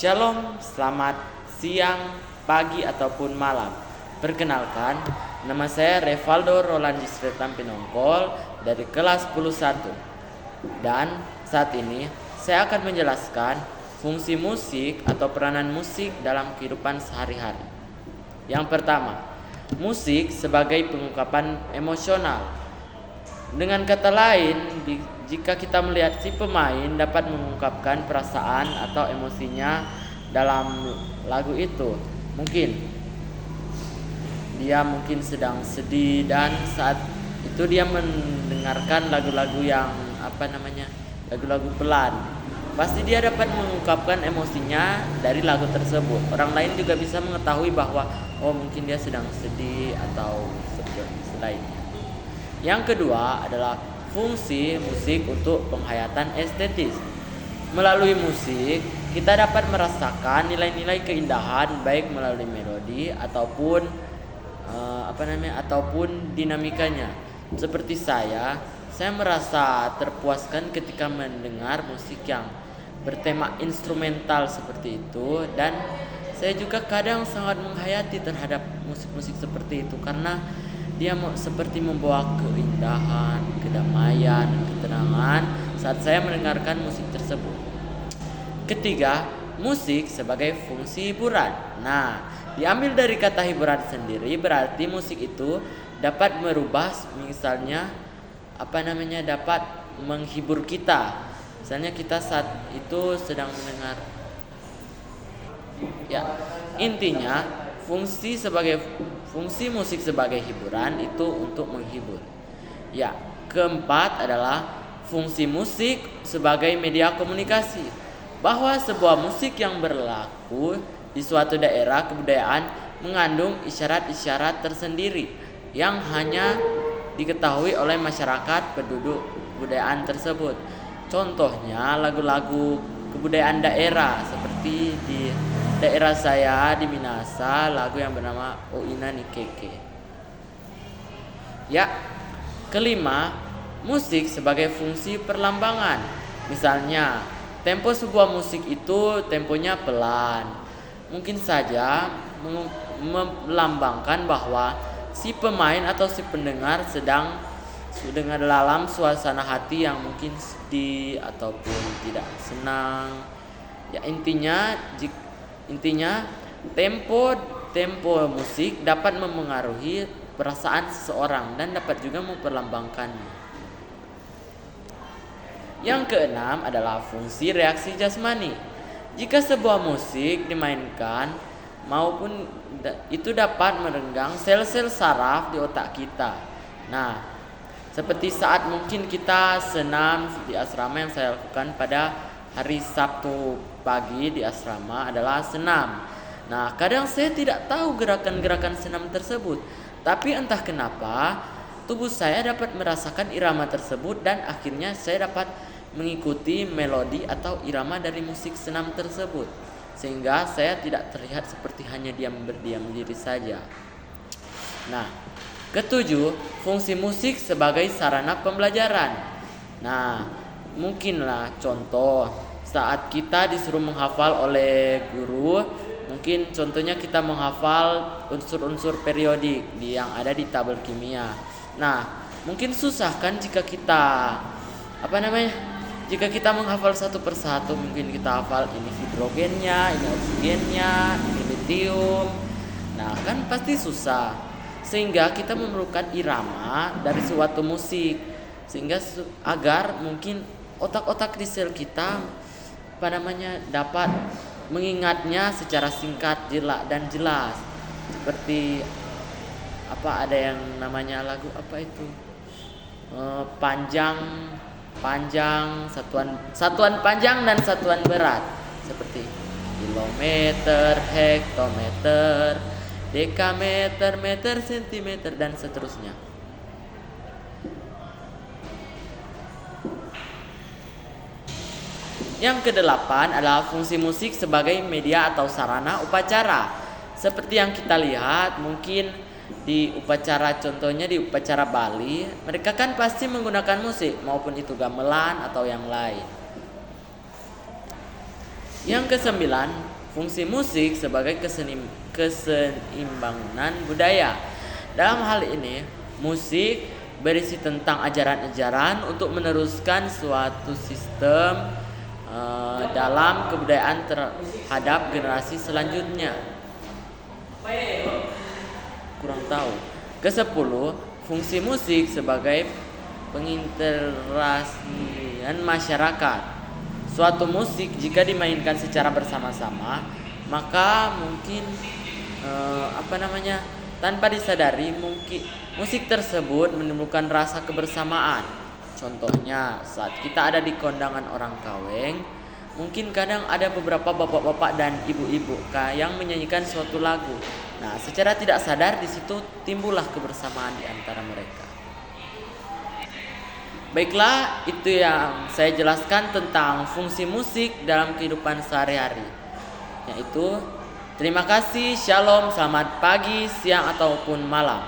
Shalom, selamat siang, pagi ataupun malam. Perkenalkan, nama saya Revaldo Rolandi Sretan Pinongkol dari kelas 11. Dan saat ini saya akan menjelaskan fungsi musik atau peranan musik dalam kehidupan sehari-hari. Yang pertama, musik sebagai pengungkapan emosional. Dengan kata lain, jika kita melihat si pemain dapat mengungkapkan perasaan atau emosinya dalam lagu itu, mungkin dia sedang sedih dan saat itu dia mendengarkan lagu-lagu yang lagu-lagu pelan. Pasti dia dapat mengungkapkan emosinya dari lagu tersebut. Orang lain juga bisa mengetahui bahwa mungkin dia sedang sedih atau seperti lainnya. Yang kedua adalah fungsi musik untuk penghayatan estetis. Melalui musik, kita dapat merasakan nilai-nilai keindahan baik melalui melodi ataupun ataupun dinamikanya. Seperti saya merasa terpuaskan ketika mendengar musik yang bertema instrumental seperti itu, dan saya juga kadang sangat menghayati terhadap musik-musik seperti itu karena dia seperti membawa keindahan, kedamaian, ketenangan saat saya mendengarkan musik tersebut. Ketiga, musik sebagai fungsi hiburan. Nah, diambil dari kata hiburan sendiri, berarti musik itu dapat merubah, misalnya dapat menghibur kita. Misalnya kita saat itu sedang mendengar, intinya fungsi musik sebagai hiburan itu untuk menghibur. Keempat adalah fungsi musik sebagai media komunikasi. Bahwa sebuah musik yang berlaku di suatu daerah kebudayaan mengandung isyarat-isyarat tersendiri yang hanya diketahui oleh masyarakat penduduk kebudayaan tersebut. Contohnya lagu-lagu kebudayaan daerah, seperti di daerah saya di Minasa, lagu yang bernama Oina Nikeke. Kelima, musik sebagai fungsi perlambangan. Misalnya, tempo sebuah musik itu temponya pelan. Mungkin saja melambangkan bahwa si pemain atau si pendengar sedang dalam suasana hati yang mungkin sedih ataupun tidak senang. Intinya tempo musik dapat memengaruhi perasaan seseorang dan dapat juga memperlambangkannya. Yang keenam adalah fungsi reaksi jasmani. Jika sebuah musik dimainkan maupun itu dapat merenggang sel-sel saraf di otak kita. Nah, seperti saat mungkin kita senam di asrama, yang saya lakukan pada hari Sabtu pagi di asrama adalah senam. Nah, kadang saya tidak tahu gerakan-gerakan senam tersebut, tapi entah kenapa tubuh saya dapat merasakan irama tersebut dan akhirnya saya dapat mengikuti melodi atau irama dari musik senam tersebut, sehingga saya tidak terlihat seperti hanya berdiam diri saja. Nah, ketujuh, fungsi musik sebagai sarana pembelajaran. Nah, mungkinlah contoh saat kita disuruh menghafal oleh guru, mungkin contohnya kita menghafal unsur-unsur periodik yang ada di tabel kimia. Nah, mungkin susah kan jika kita jika kita menghafal satu persatu. Mungkin kita hafal ini hidrogennya, ini oksigennya, ini litium. Nah, kan pasti susah. Sehingga kita memerlukan irama dari suatu musik, sehingga agar mungkin otak-otak di sel kita dapat mengingatnya secara singkat, jelas. Seperti ada yang namanya lagu panjang, satuan panjang dan satuan berat, seperti kilometer, hektometer, dekameter, meter, sentimeter, dan seterusnya. Yang kedelapan adalah fungsi musik sebagai media atau sarana upacara. Seperti yang kita lihat mungkin di upacara, contohnya di upacara Bali, mereka kan pasti menggunakan musik, maupun itu gamelan atau yang lain. Yang kesembilan, fungsi musik sebagai keseimbangan budaya. Dalam hal ini, musik berisi tentang ajaran-ajaran untuk meneruskan suatu sistem dalam kebudayaan terhadap generasi selanjutnya. Kurang tahu. Kesepuluh, fungsi musik sebagai penginterasian masyarakat. Suatu musik jika dimainkan secara bersama-sama, maka mungkin tanpa disadari mungkin musik tersebut menimbulkan rasa kebersamaan. Contohnya saat kita ada di kondangan orang kaweng, mungkin kadang ada beberapa bapak-bapak dan ibu-ibu yang menyanyikan suatu lagu. Nah, secara tidak sadar di situ timbullah kebersamaan di antara mereka. Baiklah, itu yang saya jelaskan tentang fungsi musik dalam kehidupan sehari-hari. Yaitu, terima kasih, shalom, selamat pagi, siang, ataupun malam.